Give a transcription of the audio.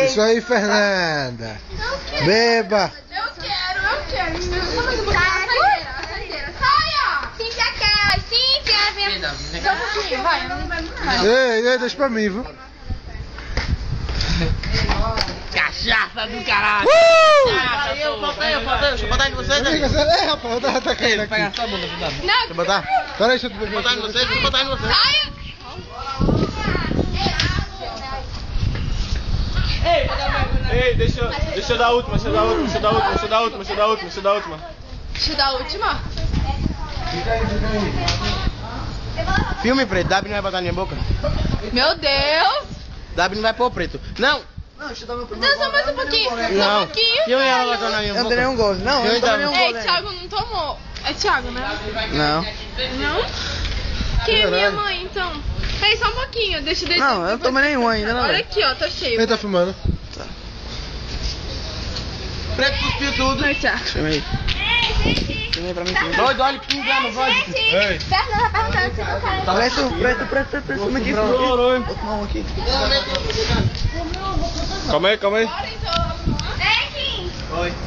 Isso aí, Fernanda. Beba. Eu quero. Saia! Cíntia quer. Cíntia, vem. Dá um pouquinho, vai. Não vai muito mais. Ei, deixa pra mim, viu? Cachaça do caralho! Falta Eu, deixa eu botar em você, né? Ei, rapaz, eu tava caindo aqui. Pega só a bunda, Não, Deixa eu botar? Pera aí, deixa eu beber. botar em você, deixa eu botar em você. saia! Ei, deixa eu dar a última, deixa eu dar a última. Deixa eu dar a última. Filme preto, Dabi não vai botar na minha boca? Meu Deus! Dabi não vai pôr preto. Não! Não, só mais um pouquinho. Só um Não! pouquinho. Filme ela botou na minha boca. Eu não tenho nenhum gosto. Não, eu não tenho nenhum Ei, Thiago não tomou. É Thiago, né? Não. Não? Quem é minha mãe, então? Peraí, só um pouquinho. Deixa eu Não, eu não tomei nenhum ainda, não. Olha aqui, ó, tá cheio. Ele tá filmando. Preto cuspiu tudo. Vai, Thiago. Filma aí. Filma aí pra mim. Doido, olha que engano, voz. Ei. Fernanda tá perguntando se tu quer. Preto, filma aqui. Outro mão aqui. Calma aí. Bora, então. Ei, Kim! Oi.